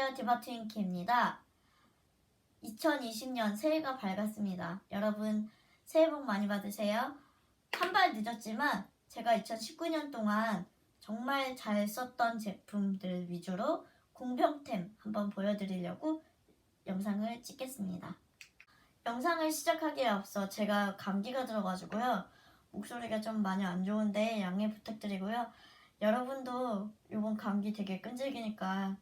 안녕하세요. 디바트윙키입니다. 2020년 새해가 밝았습니다. 여러분 새해 복 많이 받으세요. 한 발 늦었지만 제가 2019년 동안 정말 잘 썼던 제품들 위주로 공병템 한번 보여드리려고 영상을 찍겠습니다. 영상을 시작하기에 앞서 제가 감기가 들어가지고요. 목소리가 좀 많이 안 좋은데 양해 부탁드리고요. 여러분도 이번 감기 되게 끈질기니까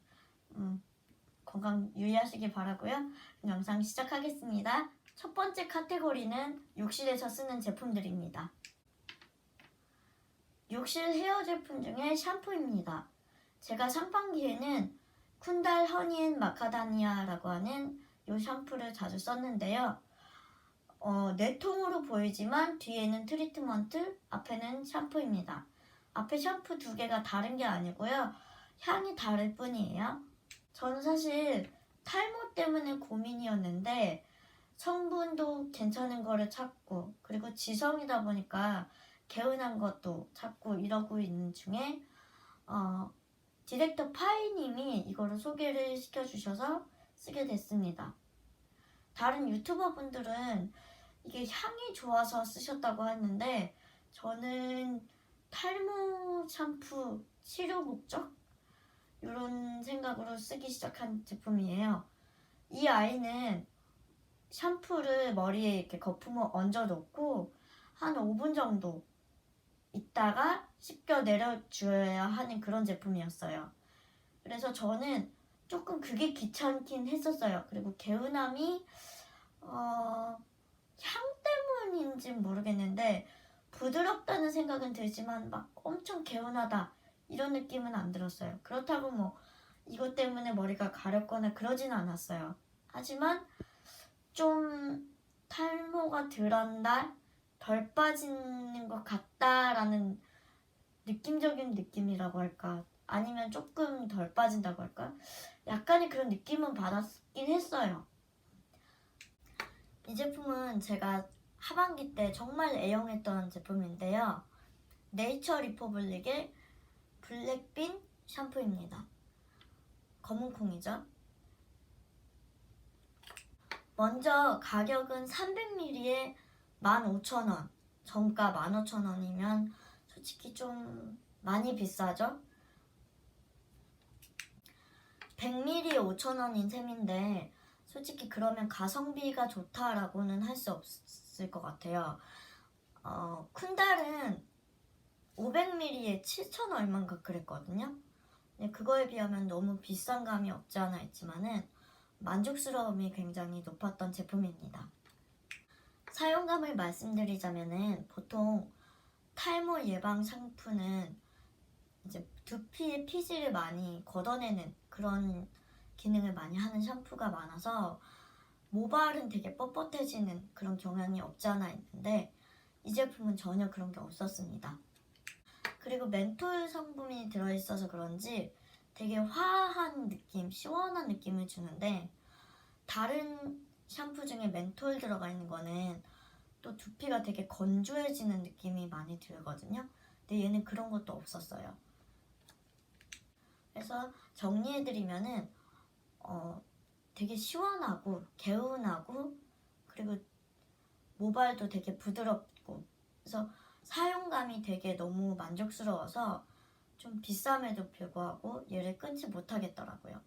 건강 유의하시기 바라고요. 영상 시작하겠습니다. 첫 번째 카테고리는 욕실에서 쓰는 제품들입니다. 욕실 헤어 제품 중에 샴푸입니다. 제가 상반기에는 쿤달 허니앤 마카다미아라고 하는 이 샴푸를 자주 썼는데요. 네 통으로 보이지만 뒤에는 트리트먼트, 앞에는 샴푸입니다. 앞에 샴푸 두 개가 다른 게 아니고요. 향이 다를 뿐이에요. 저는 사실 탈모 때문에 고민이었는데 성분도 괜찮은 거를 찾고 그리고 지성이다 보니까 개운한 것도 찾고 이러고 있는 중에 디렉터 파이님이 이거를 소개를 시켜주셔서 쓰게 됐습니다. 다른 유튜버 분들은 이게 향이 좋아서 쓰셨다고 했는데 저는 탈모 샴푸 치료 목적? 이런 생각으로 쓰기 시작한 제품이에요. 이 아이는 샴푸를 머리에 이렇게 거품을 얹어 놓고 한 5분 정도 있다가 씻겨 내려줘야 하는 그런 제품이었어요. 그래서 저는 조금 그게 귀찮긴 했었어요. 그리고 개운함이 향 때문인지는 모르겠는데 부드럽다는 생각은 들지만 막 엄청 개운하다 이런 느낌은 안 들었어요. 그렇다고 뭐 이것 때문에 머리가 가렵거나 그러진 않았어요. 하지만 좀 탈모가 덜한다, 덜 빠지는 것 같다라는 느낌적인 느낌이라고 할까? 아니면 조금 덜 빠진다고 할까? 약간의 그런 느낌은 받았긴 했어요. 이 제품은 제가 하반기 때 정말 애용했던 제품인데요. 네이처 리퍼블릭의 블랙빈 샴푸입니다. 검은콩이죠. 먼저 가격은 300ml에 15,000원, 정가 15,000원이면 솔직히 좀 많이 비싸죠? 100ml에 5,000원인 셈인데 솔직히 그러면 가성비가 좋다라고는 할 수 없을 것 같아요. 쿤달은 500ml에 7,000 얼마인가 그랬거든요. 그거에 비하면 너무 비싼 감이 없지 않아 있지만은 만족스러움이 굉장히 높았던 제품입니다. 사용감을 말씀드리자면은 보통 탈모 예방 샴푸는 이제 두피의 피지를 많이 걷어내는 그런 기능을 많이 하는 샴푸가 많아서 모발은 되게 뻣뻣해지는 그런 경향이 없지 않아 있는데 이 제품은 전혀 그런 게 없었습니다. 그리고 멘톨 성분이 들어있어서 그런지 되게 화한 느낌, 시원한 느낌을 주는데 다른 샴푸 중에 멘톨 들어가 있는 거는 또 두피가 되게 건조해지는 느낌이 많이 들거든요. 근데 얘는 그런 것도 없었어요. 그래서 정리해드리면은 되게 시원하고 개운하고 그리고 모발도 되게 부드럽고 그래서 사용감이 되게 너무 만족스러워서 좀 비쌈에도 불구하고 얘를 끊지 못하겠더라고요.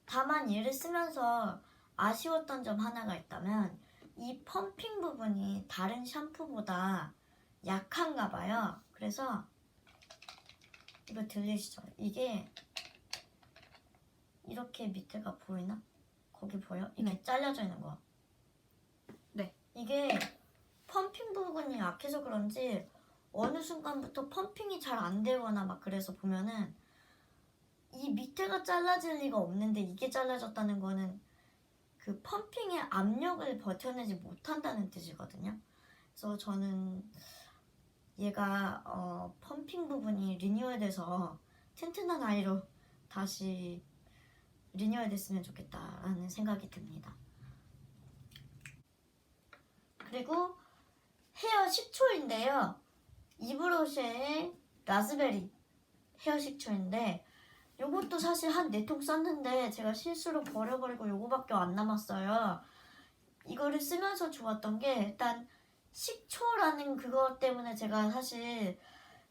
다만 얘를 쓰면서 아쉬웠던 점 하나가 있다면 이 펌핑 부분이 다른 샴푸보다 약한가 봐요. 그래서 이거 들리시죠? 이게 이렇게 밑에가 보이나? 거기 보여? 이게 네. 잘려져 있는 거. 네. 이게 펌핑 부분이 약해서 그런지 어느 순간부터 펌핑이 잘 안 되거나 막 그래서 보면은 이 밑에가 잘라질 리가 없는데 이게 잘라졌다는 거는 그 펌핑의 압력을 버텨내지 못한다는 뜻이거든요. 그래서 저는 얘가 펌핑 부분이 리뉴얼돼서 튼튼한 아이로 다시 리뉴얼됐으면 좋겠다라는 생각이 듭니다. 그리고 헤어 식초인데요. 이브로쉐의 라즈베리 헤어 식초인데 요것도 사실 한 4통 썼는데 제가 실수로 버려버리고 요거밖에 안 남았어요. 이거를 쓰면서 좋았던 게 일단 식초라는 그것 때문에 제가 사실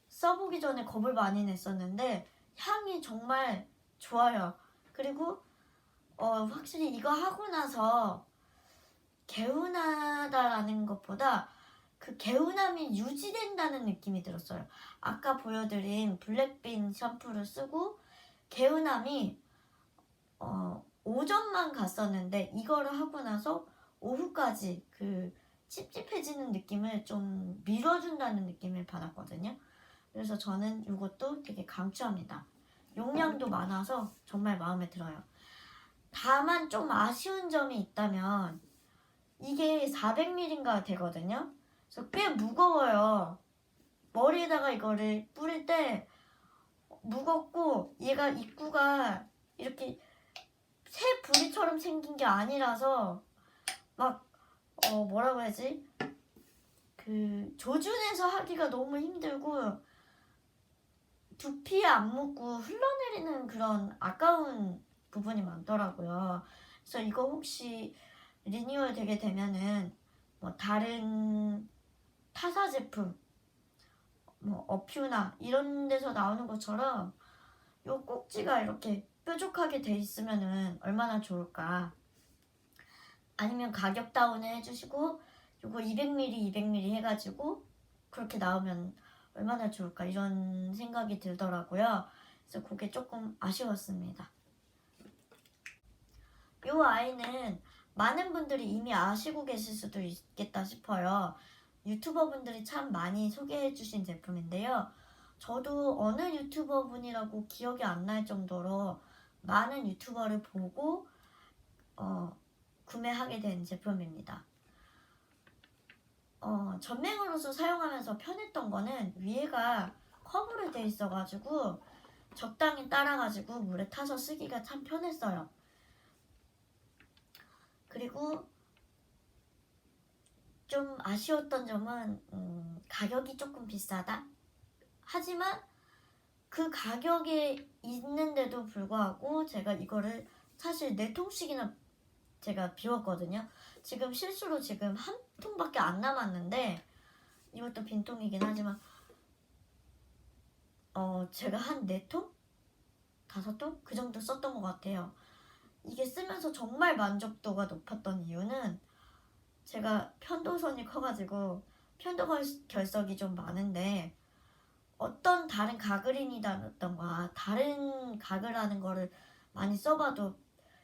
써보기 전에 겁을 많이 냈었는데 향이 정말 좋아요. 그리고 확실히 이거 하고 나서 개운하다라는 것보다 그 개운함이 유지된다는 느낌이 들었어요. 아까 보여드린 블랙빈 샴푸를 쓰고 개운함이 오전만 갔었는데 이거를 하고 나서 오후까지 그 찝찝해지는 느낌을 좀 밀어준다는 느낌을 받았거든요. 그래서 저는 이것도 되게 강추합니다. 용량도 많아서 정말 마음에 들어요. 다만 좀 아쉬운 점이 있다면 이게 400ml인가 되거든요. 그래서 꽤 무거워요. 머리에다가 이거를 뿌릴 때 무겁고 얘가 입구가 이렇게 새 부리처럼 생긴 게 아니라서 막 뭐라고 해야지? 그 조준해서 하기가 너무 힘들고 두피에 안 묻고 흘러내리는 그런 아까운 부분이 많더라고요. 그래서 이거 혹시 리뉴얼 되게 되면은 뭐 다른 타사 제품 뭐 어퓨나 이런 데서 나오는 것처럼 요 꼭지가 이렇게 뾰족하게 돼 있으면은 얼마나 좋을까. 아니면 가격 다운을 해주시고 요거 200ml 200ml 해가지고 그렇게 나오면 얼마나 좋을까 이런 생각이 들더라고요. 그래서 그게 조금 아쉬웠습니다. 요 아이는 많은 분들이 이미 아시고 계실 수도 있겠다 싶어요. 유튜버 분들이 참 많이 소개해 주신 제품인데요. 저도 어느 유튜버 분이라고 기억이 안 날 정도로 많은 유튜버를 보고 구매하게 된 제품입니다. 전맹으로서 사용하면서 편했던 거는 위에가 커브로 돼 있어가지고 적당히 따라가지고 물에 타서 쓰기가 참 편했어요. 그리고 좀 아쉬웠던 점은 가격이 조금 비싸다? 하지만 그 가격에 있는데도 불구하고 제가 이거를 사실 4통씩이나 제가 비웠거든요. 지금 실수로 지금 한 통밖에 안 남았는데 이것도 빈통이긴 하지만 제가 한 4통? 5통? 그 정도 썼던 것 같아요. 이게 쓰면서 정말 만족도가 높았던 이유는 제가 편도선이 커가지고 편도 결석이 좀 많은데 어떤 다른 가글인이라던가 다른 가글하는 거를 많이 써봐도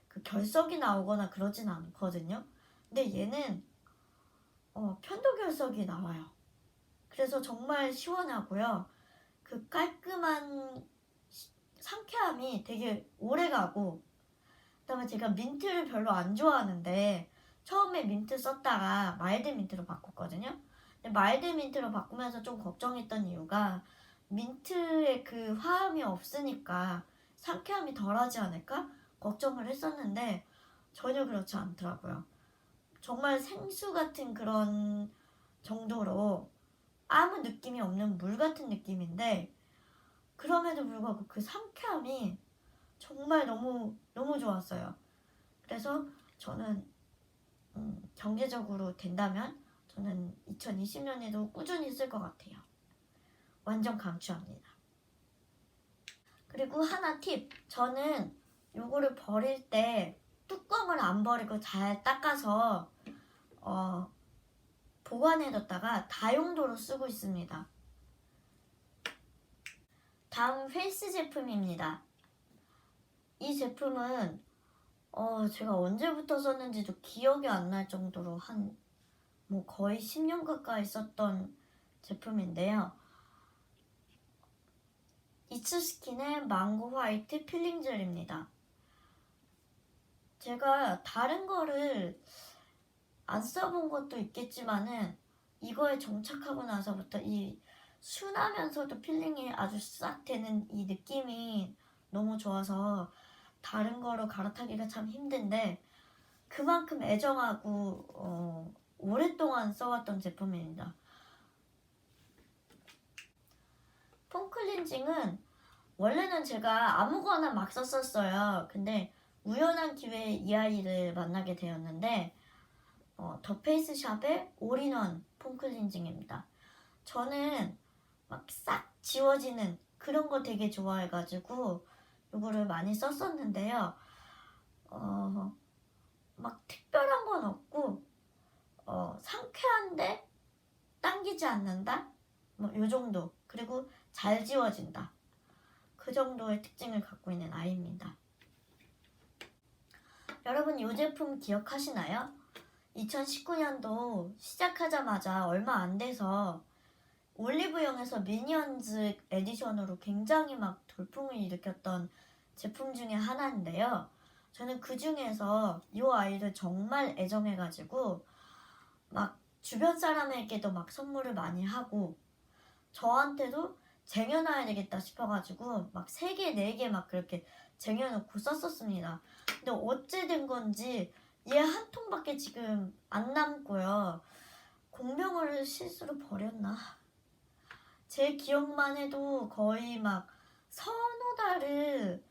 그 결석이 나오거나 그러진 않거든요. 근데 얘는 편도 결석이 나와요. 그래서 정말 시원하고요. 그 깔끔한 상쾌함이 되게 오래가고 그다음에 제가 민트를 별로 안 좋아하는데 처음에 민트 썼다가 마일드 민트로 바꿨거든요. 근데 마일드 민트로 바꾸면서 좀 걱정했던 이유가 민트의 그 화음이 없으니까 상쾌함이 덜하지 않을까 걱정을 했었는데 전혀 그렇지 않더라고요. 정말 생수 같은 그런 정도로 아무 느낌이 없는 물 같은 느낌인데 그럼에도 불구하고 그 상쾌함이 정말 너무 너무 좋았어요. 그래서 저는 경제적으로 된다면 저는 2020년에도 꾸준히 쓸 것 같아요. 완전 강추합니다. 그리고 하나 팁. 저는 요거를 버릴 때 뚜껑을 안 버리고 잘 닦아서 보관해뒀다가 다용도로 쓰고 있습니다. 다음 페이스 제품입니다. 이 제품은 제가 언제부터 썼는지도 기억이 안 날 정도로 뭐 거의 10년 가까이 썼던 제품인데요. 이츠스킨의 망고 화이트 필링 젤입니다. 제가 다른 거를 안 써본 것도 있겠지만은 이거에 정착하고 나서부터 이 순하면서도 필링이 아주 싹 되는 이 느낌이 너무 좋아서 다른 거로 갈아타기가 참 힘든데 그만큼 애정하고 오랫동안 써왔던 제품입니다. 폼 클렌징은 원래는 제가 아무거나 막 썼었어요. 근데 우연한 기회에 이 아이를 만나게 되었는데 더 페이스 샵의 올인원 폼 클렌징입니다. 저는 막 싹 지워지는 그런 거 되게 좋아해가지고 이거를 많이 썼었는데요. 막 특별한 건 없고 상쾌한데 당기지 않는다? 뭐 요 정도. 그리고 잘 지워진다. 그 정도의 특징을 갖고 있는 아이입니다. 여러분 이 제품 기억하시나요? 2019년도 시작하자마자 얼마 안 돼서 올리브영에서 미니언즈 에디션으로 굉장히 막 돌풍을 일으켰던 제품 중에 하나인데요. 저는 그 중에서 이 아이를 정말 애정해가지고 막 주변 사람에게도 막 선물을 많이 하고 저한테도 쟁여놔야 되겠다 싶어가지고 막 3개, 4개 막 그렇게 쟁여놓고 썼었습니다. 근데 어째 된 건지 얘 한 통밖에 지금 안 남고요. 공병을 실수로 버렸나? 제 기억만 해도 거의 막 서너 달을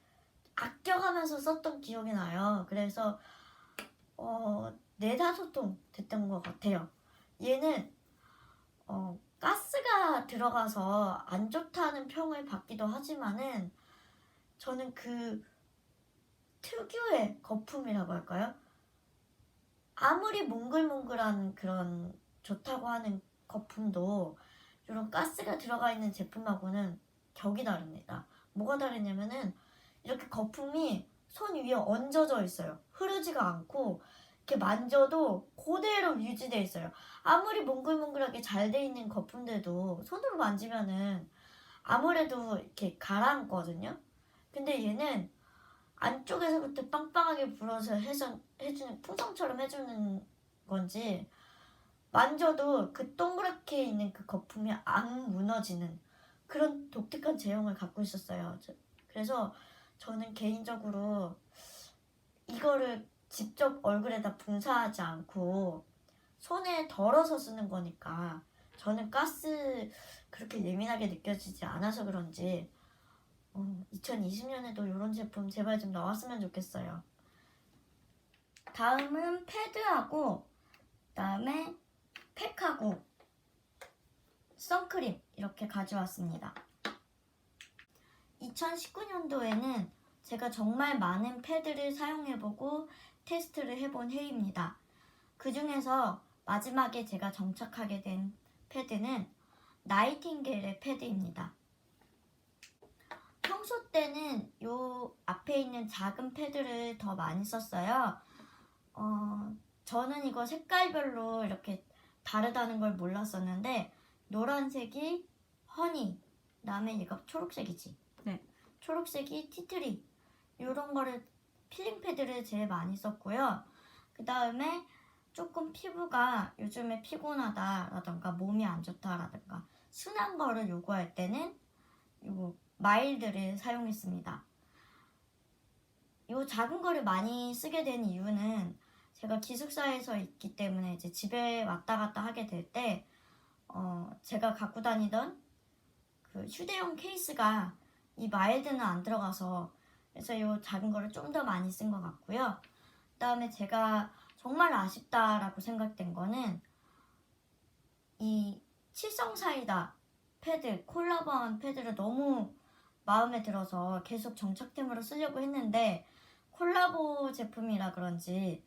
아껴가면서 썼던 기억이 나요. 그래서 4-5통 됐던 것 같아요. 얘는 가스가 들어가서 안 좋다는 평을 받기도 하지만은 저는 그 특유의 거품이라고 할까요? 아무리 몽글몽글한 그런 좋다고 하는 거품도 이런 가스가 들어가 있는 제품하고는 격이 다릅니다. 뭐가 다르냐면은 이렇게 거품이 손 위에 얹어져 있어요. 흐르지가 않고 이렇게 만져도 그대로 유지돼 있어요. 아무리 몽글몽글하게 잘 돼 있는 거품들도 손으로 만지면은 아무래도 이렇게 가라앉거든요. 근데 얘는 안쪽에서부터 빵빵하게 불어서 해주는 풍선처럼 해주는 건지 만져도 그 동그랗게 있는 그 거품이 안 무너지는 그런 독특한 제형을 갖고 있었어요. 그래서 저는 개인적으로 이거를 직접 얼굴에다 분사하지 않고 손에 덜어서 쓰는 거니까 저는 가스 그렇게 예민하게 느껴지지 않아서 그런지 2020년에도 이런 제품 제발 좀 나왔으면 좋겠어요. 다음은 패드하고 그다음에 팩하고 선크림 이렇게 가져왔습니다. 2019년도에는 제가 정말 많은 패드를 사용해보고 테스트를 해본 해입니다. 그 중에서 마지막에 제가 정착하게 된 패드는 나이팅게일의 패드입니다. 평소 때는 요 앞에 있는 작은 패드를 더 많이 썼어요. 저는 이거 색깔별로 이렇게 다르다는 걸 몰랐었는데 노란색이 허니, 그다음에 이거 초록색이지? 네. 초록색이 티트리 이런 거를 필링 패드를 제일 많이 썼고요. 그 다음에 조금 피부가 요즘에 피곤하다라던가 몸이 안 좋다라던가 순한 거를 요구할 때는 요 마일드를 사용했습니다. 요 작은 거를 많이 쓰게 된 이유는 제가 기숙사에서 있기 때문에 이제 집에 왔다 갔다 하게 될 때 제가 갖고 다니던 그 휴대용 케이스가 이 마일드는 안 들어가서 그래서 이 작은 거를 좀 더 많이 쓴 것 같고요. 그 다음에 제가 정말 아쉽다라고 생각된 거는 이 칠성사이다 패드, 콜라보한 패드를 너무 마음에 들어서 계속 정착템으로 쓰려고 했는데 콜라보 제품이라 그런지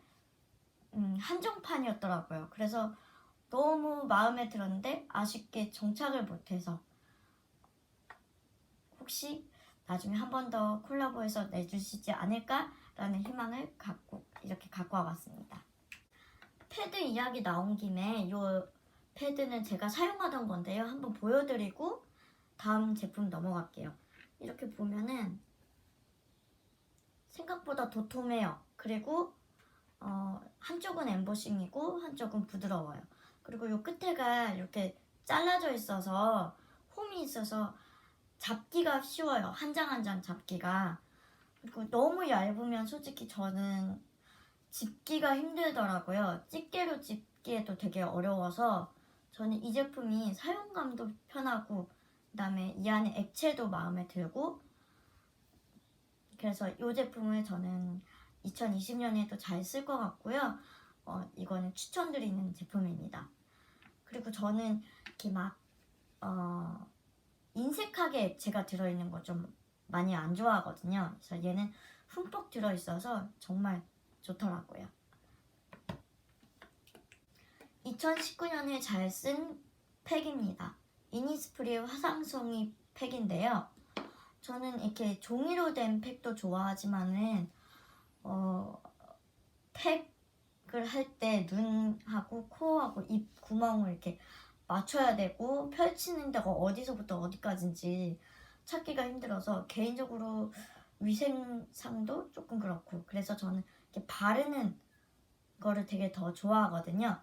한정판이었더라고요. 그래서 너무 마음에 들었는데 아쉽게 정착을 못해서 혹시 나중에 한 번 더 콜라보해서 내주시지 않을까라는 희망을 갖고 이렇게 갖고 와봤습니다. 패드 이야기 나온 김에 이 패드는 제가 사용하던 건데요. 한번 보여드리고 다음 제품 넘어갈게요. 이렇게 보면은 생각보다 도톰해요. 그리고 한쪽은 엠보싱이고 한쪽은 부드러워요. 그리고 이 끝에가 이렇게 잘라져 있어서 홈이 있어서 잡기가 쉬워요. 한 장 한 장 잡기가. 그리고 너무 얇으면 솔직히 저는 집기가 힘들더라고요. 집게로 집기에도 되게 어려워서 저는 이 제품이 사용감도 편하고 그다음에 이 안에 액체도 마음에 들고 그래서 이 제품을 저는 2020년에도 잘 쓸 것 같고요. 이거는 추천드리는 제품입니다. 그리고 저는 이렇게 막 인색하게 액체가 들어있는 거 좀 많이 안 좋아하거든요. 그래서 얘는 흠뻑 들어있어서 정말 좋더라고요. 2019년에 잘 쓴 팩입니다. 이니스프리 화상송이 팩인데요. 저는 이렇게 종이로 된 팩도 좋아하지만은 팩을 할 때 눈하고 코하고 입 구멍을 이렇게 맞춰야 되고 펼치는 데가 어디서부터 어디까지인지 찾기가 힘들어서 개인적으로 위생상도 조금 그렇고 그래서 저는 이렇게 바르는 거를 되게 더 좋아하거든요.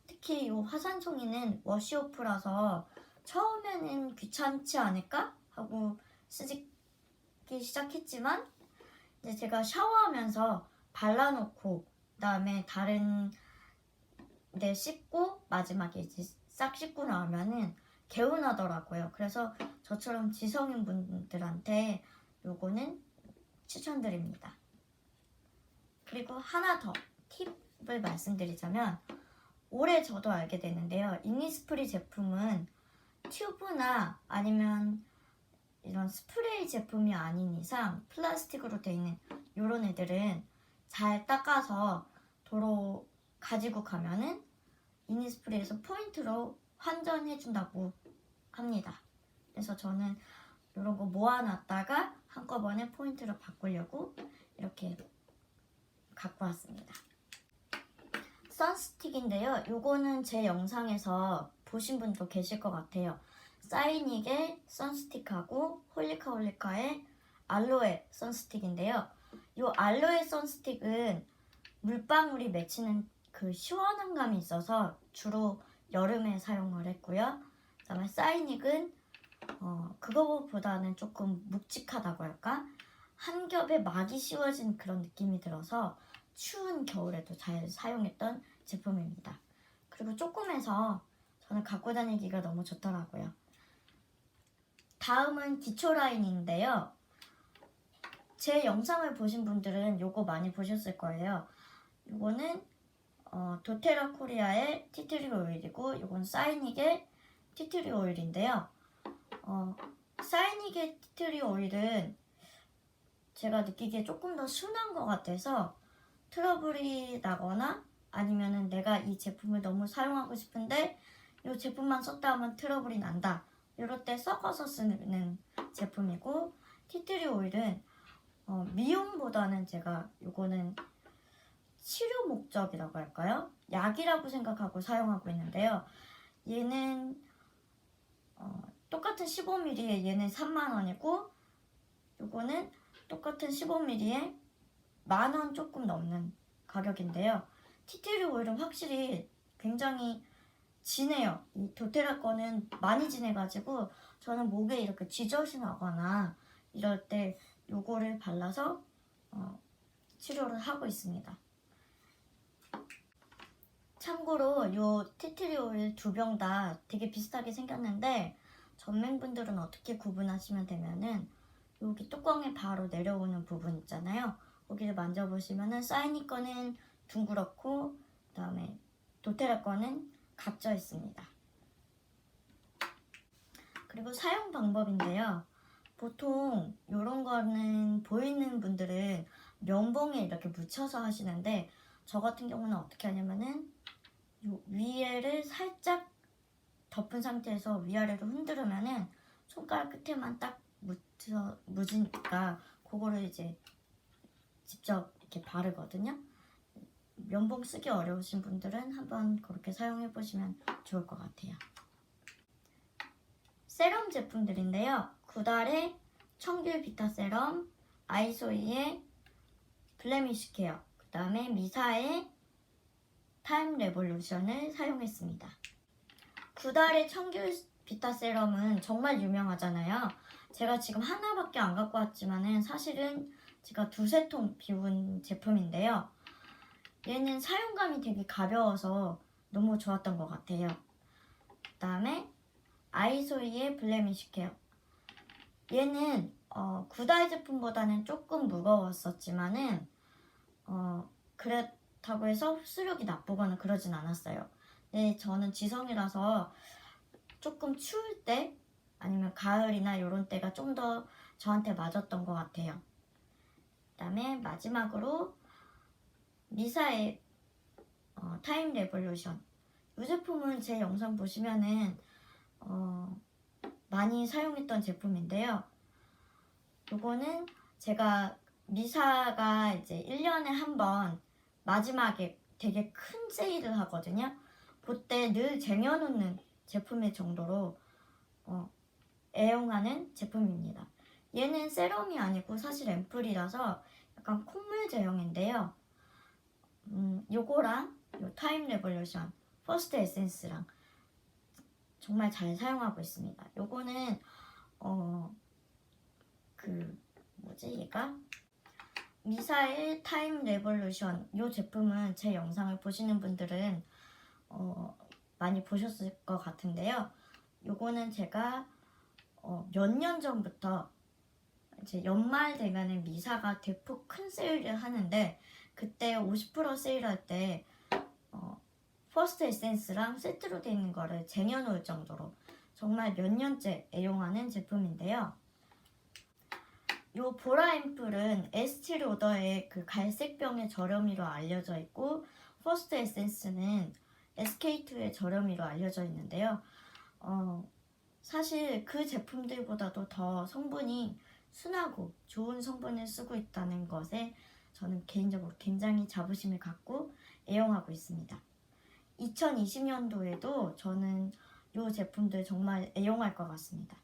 특히 이 화산송이는 워시오프라서 처음에는 귀찮지 않을까 하고 쓰기 시작했지만 이제 제가 샤워하면서 발라놓고 그다음에 다른 데 씻고 마지막에 이제 싹 씻고 나오면은 개운하더라고요. 그래서 저처럼 지성인 분들한테 요거는 추천드립니다. 그리고 하나 더 팁을 말씀드리자면 올해 저도 알게 됐는데요. 이니스프리 제품은 튜브나 아니면 이런 스프레이 제품이 아닌 이상 플라스틱으로 되어 있는 이런 애들은 잘 닦아서 도로 가지고 가면은 이니스프리에서 포인트로 환전해준다고 합니다. 그래서 저는 이런 거 모아놨다가 한꺼번에 포인트로 바꾸려고 이렇게 갖고 왔습니다. 선스틱인데요. 요거는 제 영상에서 보신 분도 계실 것 같아요. 사이닉의 선스틱하고 홀리카홀리카의 알로에 선스틱인데요. 요 알로에 선스틱은 물방울이 맺히는 그 시원한 감이 있어서 주로 여름에 사용을 했고요. 그다음에 사이닉은 그거보다는 조금 묵직하다고 할까? 한 겹에 막이 씌워진 그런 느낌이 들어서 추운 겨울에도 잘 사용했던 제품입니다. 그리고 조금해서 저는 갖고 다니기가 너무 좋더라고요. 다음은 기초 라인인데요. 제 영상을 보신 분들은 요거 많이 보셨을 거예요. 요거는 도테라 코리아의 티트리 오일이고 요건 사이닉의 티트리 오일인데요. 사이닉의 티트리 오일은 제가 느끼기에 조금 더 순한 것 같아서 트러블이 나거나 아니면은 내가 이 제품을 너무 사용하고 싶은데 이 제품만 썼다 하면 트러블이 난다. 이럴 때 섞어서 쓰는 제품이고 티트리 오일은 미용보다는 제가 요거는 치료 목적이라고 할까요? 약이라고 생각하고 사용하고 있는데요. 얘는 똑같은 15ml에 얘는 30,000원이고 요거는 똑같은 15ml에 10,000원 조금 넘는 가격인데요. 티트리 오일은 확실히 굉장히 진해요. 이 도테라 거는 많이 진해가지고 저는 목에 이렇게 쥐젖이 나거나 이럴 때 요거를 발라서 치료를 하고 있습니다. 참고로 요 티트리 오일 2병 다 되게 비슷하게 생겼는데 전맹분들은 어떻게 구분하시면 되면은 여기 뚜껑에 바로 내려오는 부분 있잖아요. 거기를 만져보시면은 사이닉 거는 둥그렇고 그다음에 도테라 거는 각져 있습니다. 그리고 사용 방법인데요. 보통 이런 거는 보이는 분들은 면봉에 이렇게 묻혀서 하시는데 저 같은 경우는 어떻게 하냐면은 요 위에를 살짝 덮은 상태에서 위아래로 흔들으면은 손가락 끝에만 딱 묻으니까 그거를 이제 직접 이렇게 바르거든요. 면봉 쓰기 어려우신 분들은 한번 그렇게 사용해 보시면 좋을 것 같아요. 세럼 제품들인데요. 구달의 청귤 비타 세럼, 아이소이의 블레미쉬 케어, 그 다음에 미사의 타임 레볼루션을 사용했습니다. 구달의 청귤 비타 세럼은 정말 유명하잖아요. 제가 지금 하나밖에 안 갖고 왔지만은 사실은 제가 2-3통 비운 제품인데요. 얘는 사용감이 되게 가벼워서 너무 좋았던 것 같아요. 그 다음에 아이소이의 블레미쉬 케어. 얘는 구다이 제품보다는 조금 무거웠었지만은 그렇다고 해서 흡수력이 나쁘거나 그러진 않았어요. 네, 저는 지성이라서 조금 추울 때 아니면 가을이나 이런 때가 좀 더 저한테 맞았던 것 같아요. 그다음에 마지막으로 미사의 타임 레볼루션. 이 제품은 제 영상 보시면은 많이 사용했던 제품인데요. 요거는 제가 미사가 이제 1년에 한 번 마지막에 되게 큰 세일을 하거든요. 그때 늘 쟁여놓는 제품일 정도로 애용하는 제품입니다. 얘는 세럼이 아니고 사실 앰플이라서 약간 콧물 제형인데요. 요거랑 요 타임 레볼루션 퍼스트 에센스랑 정말 잘 사용하고 있습니다. 요거는 얘가 미사일 타임 레볼루션 요 제품은 제 영상을 보시는 분들은 많이 보셨을 것 같은데요. 요거는 제가 몇 년 전부터 이제 연말 되면은 미사가 대폭 큰 세일을 하는데 그때 50% 세일할 때 퍼스트 에센스랑 세트로 되어 있는 거를 쟁여놓을 정도로 정말 몇 년째 애용하는 제품인데요. 요 보라 앰플은 에스티 로더의 그 갈색병의 저렴이로 알려져 있고 퍼스트 에센스는 SK2의 저렴이로 알려져 있는데요. 사실 그 제품들보다도 더 성분이 순하고 좋은 성분을 쓰고 있다는 것에 저는 개인적으로 굉장히 자부심을 갖고 애용하고 있습니다. 2020년도에도 저는 이 제품들 정말 애용할 것 같습니다.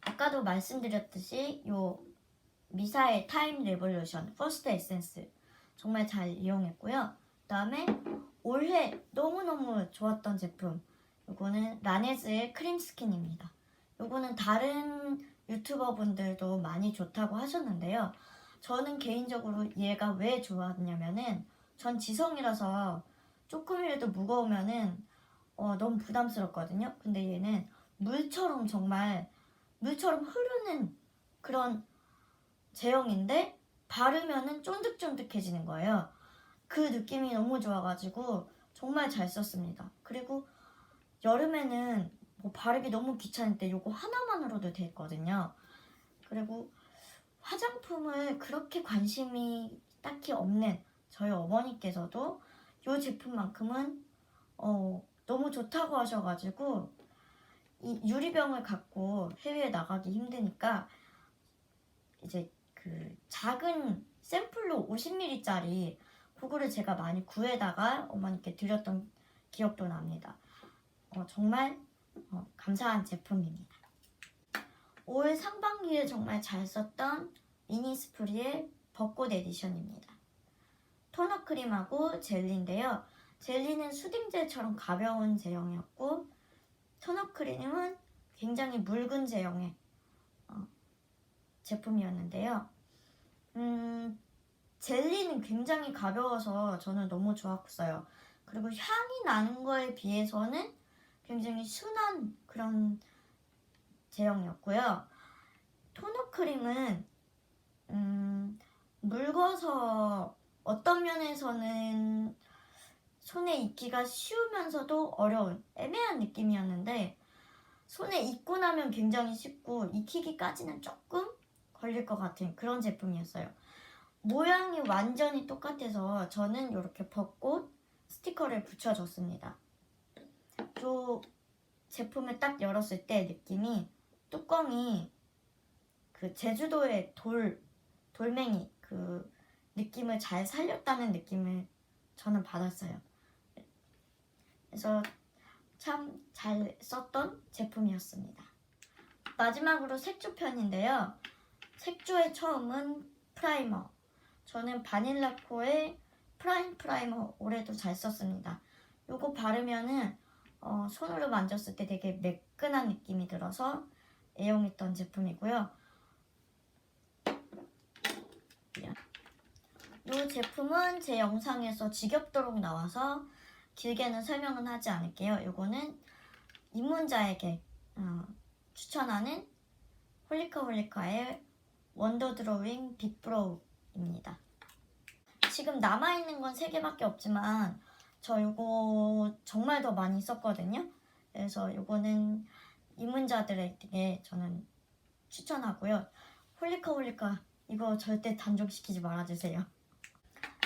아까도 말씀드렸듯이 요 미사의 타임 레볼루션 퍼스트 에센스 정말 잘 이용했고요. 그 다음에 올해 너무너무 좋았던 제품 요거는 라네즈의 크림 스킨입니다. 요거는 다른 유튜버 분들도 많이 좋다고 하셨는데요. 저는 개인적으로 얘가 왜 좋았냐면은 전 지성이라서 조금이라도 무거우면은 너무 부담스럽거든요. 근데 얘는 물처럼 정말 물처럼 흐르는 그런 제형인데 바르면은 쫀득쫀득해지는 거예요. 그 느낌이 너무 좋아가지고 정말 잘 썼습니다. 그리고 여름에는 뭐 바르기 너무 귀찮을 때 요거 하나만으로도 됐거든요. 그리고 화장품을 그렇게 관심이 딱히 없는 저희 어머니께서도 이 제품만큼은 너무 좋다고 하셔가지고 이 유리병을 갖고 해외에 나가기 힘드니까 이제 그 작은 샘플로 50ml짜리 그거를 제가 많이 구해다가 어머니께 드렸던 기억도 납니다. 정말 감사한 제품입니다. 올 상반기에 정말 잘 썼던 이니스프리의 벚꽃 에디션입니다. 토너 크림하고 젤리인데요. 젤리는 수딩젤처럼 가벼운 제형이었고 토너 크림은 굉장히 묽은 제형의 제품이었는데요. 젤리는 굉장히 가벼워서 저는 너무 좋았어요. 그리고 향이 나는 거에 비해서는 굉장히 순한 그런 제형이었고요. 토너 크림은 묽어서 어떤 면에서는 손에 익기가 쉬우면서도 어려운 애매한 느낌이었는데 손에 익고 나면 굉장히 쉽고 익히기까지는 조금 걸릴 것 같은 그런 제품이었어요. 모양이 완전히 똑같아서 저는 이렇게 벚꽃 스티커를 붙여줬습니다. 이 제품을 딱 열었을 때 느낌이 뚜껑이 그 제주도의 돌멩이 그 느낌을 잘 살렸다는 느낌을 저는 받았어요. 그래서 참 잘 썼던 제품이었습니다. 마지막으로 색조 편인데요. 색조의 처음은 프라이머. 저는 바닐라코의 프라이머 올해도 잘 썼습니다. 요거 바르면은 손으로 만졌을 때 되게 매끈한 느낌이 들어서 애용했던 제품이고요. 이 제품은 제 영상에서 지겹도록 나와서 길게는 설명은 하지 않을게요. 요거는 입문자에게 추천하는 홀리카홀리카의 원더 드로잉 빅브로우입니다. 지금 남아있는 건 3개밖에 없지만 저 이거 정말 더 많이 썼거든요. 그래서 이거는 입문자들에게 저는 추천하고요. 홀리카홀리카 이거 절대 단종시키지 말아주세요.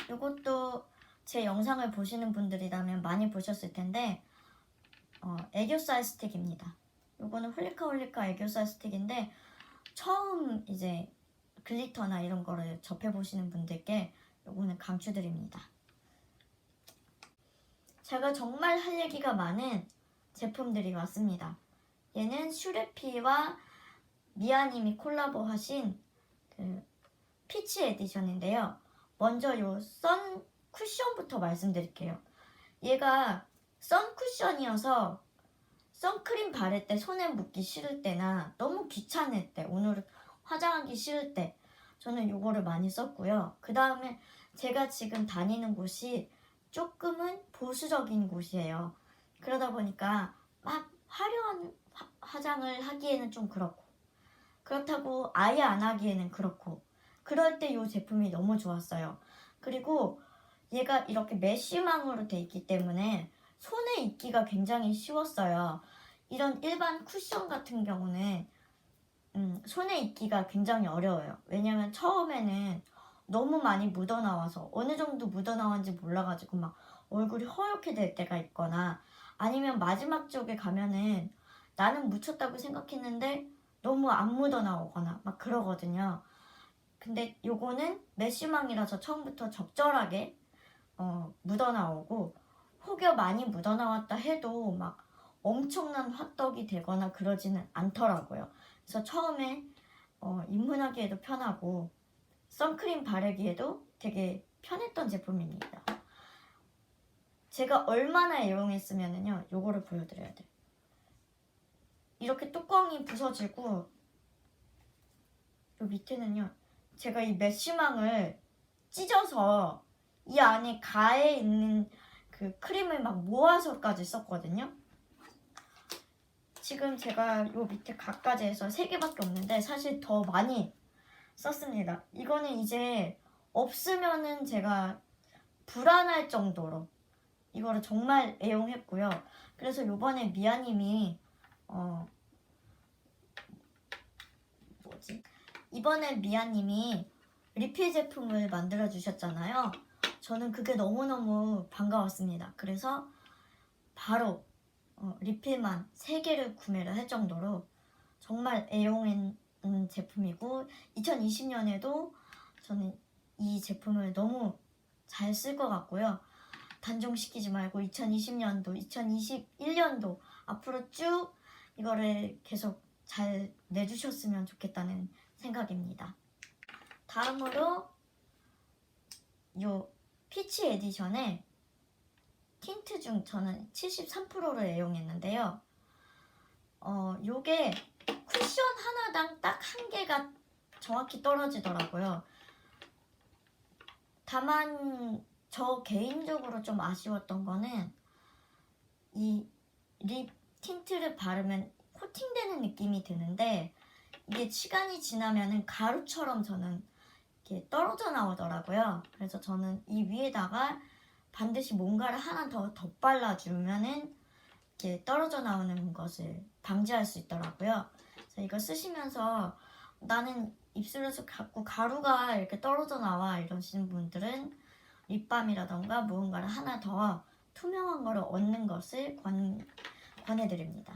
이것도 제 영상을 보시는 분들이라면 많이 보셨을 텐데 애교살 스틱입니다. 이거는 홀리카홀리카 애교살 스틱인데 처음 이제 글리터나 이런 거를 접해보시는 분들께 이거는 강추드립니다. 제가 정말 할 얘기가 많은 제품들이 왔습니다. 얘는 슈레피와 미아님이 콜라보하신 그 피치 에디션인데요. 먼저 요 선 쿠션부터 말씀드릴게요. 얘가 선 쿠션이어서 선크림 바를 때 손에 묻기 싫을 때나 너무 귀찮을 때, 오늘 화장하기 싫을 때 저는 요거를 많이 썼고요. 그 다음에 제가 지금 다니는 곳이 조금은 보수적인 곳이에요. 그러다 보니까 막 화려한 화장을 하기에는 좀 그렇고, 그렇다고 아예 안 하기에는 그렇고, 그럴 때 이 제품이 너무 좋았어요. 그리고 얘가 이렇게 메쉬망으로 돼 있기 때문에 손에 입기가 굉장히 쉬웠어요. 이런 일반 쿠션 같은 경우는 손에 입기가 굉장히 어려워요. 왜냐면 처음에는 너무 많이 묻어나와서 어느 정도 묻어나왔는지 몰라가지고 막 얼굴이 허옇게 될 때가 있거나, 아니면 마지막 쪽에 가면은 나는 묻혔다고 생각했는데 너무 안 묻어나오거나 막 그러거든요. 근데 요거는 메쉬망이라서 처음부터 적절하게 묻어나오고, 혹여 많이 묻어나왔다 해도 막 엄청난 화떡이 되거나 그러지는 않더라고요. 그래서 처음에 입문하기에도 편하고 선크림 바르기에도 되게 편했던 제품입니다. 제가 얼마나 애용했으면은요, 요거를 보여드려야 돼요. 이렇게 뚜껑이 부서지고 요 밑에는요, 제가 이 메쉬망을 찢어서 이 안에 가에 있는 그 크림을 막 모아서까지 썼거든요. 지금 제가 요 밑에 가까지 해서 3개밖에 없는데 사실 더 많이 썼습니다. 이거는 이제 없으면은 제가 불안할 정도로 이거를 정말 애용했고요. 그래서 요번에 미아님이 이번에 미아님이 리필 제품을 만들어 주셨잖아요. 저는 그게 너무너무 반가웠습니다. 그래서 바로 리필만 3개를 구매를 할 정도로 정말 애용한 제품이고, 2020년에도 저는 이 제품을 너무 잘 쓸 것 같고요. 단종시키지 말고 2020년도, 2021년도 앞으로 쭉 이거를 계속 잘 내주셨으면 좋겠다는 생각입니다. 다음으로 요 피치 에디션의 틴트 중 저는 73%를 애용했는데요. 요게 쿠션 하나당 딱 1개가 정확히 떨어지더라고요. 다만 저 개인적으로 좀 아쉬웠던 거는 이 립 틴트를 바르면 코팅되는 느낌이 드는데 이게 시간이 지나면은 가루처럼 저는 이렇게 떨어져 나오더라고요. 그래서 저는 이 위에다가 반드시 뭔가를 하나 더 덧발라주면은 이렇게 떨어져 나오는 것을 방지할 수 있더라고요. 그래서 이거 쓰시면서 나는 입술에서 자꾸 가루가 이렇게 떨어져 나와 이러시는 분들은 립밤이라던가 무언가를 하나 더 투명한 거를 얻는 것을 권해드립니다.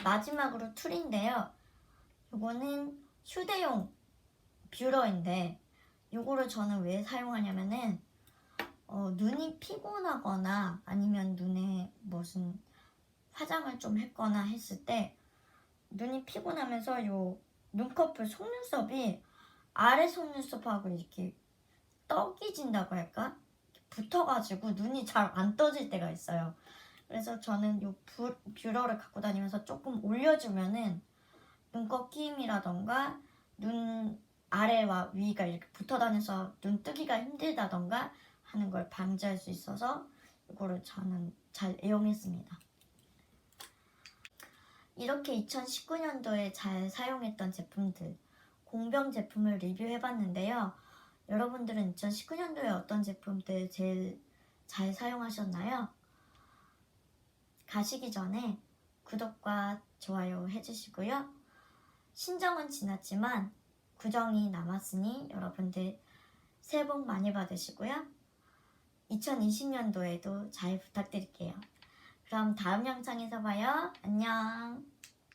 마지막으로 툴인데요. 요거는 휴대용 뷰러인데 요거를 저는 왜 사용하냐면은 눈이 피곤하거나 아니면 눈에 무슨 화장을 좀 했거나 했을 때 눈이 피곤하면서 요 눈꺼풀 속눈썹이 아래 속눈썹하고 이렇게 떡이 진다고 할까? 붙어가지고 눈이 잘 안 떠질 때가 있어요. 그래서 저는 요 뷰러를 갖고 다니면서 조금 올려주면은 눈꺼 끼임이라던가 눈 아래와 위가 이렇게 붙어 다녀서 눈 뜨기가 힘들다던가 하는 걸 방지할 수 있어서 이거를 저는 잘 애용했습니다. 이렇게 2019년도에 잘 사용했던 제품들, 공병 제품을 리뷰해봤는데요. 여러분들은 2019년도에 어떤 제품들 제일 잘 사용하셨나요? 가시기 전에 구독과 좋아요 해주시고요. 신정은 지났지만 구정이 남았으니 여러분들 새해 복 많이 받으시고요. 2020년도에도 잘 부탁드릴게요. 그럼 다음 영상에서 봐요. 안녕.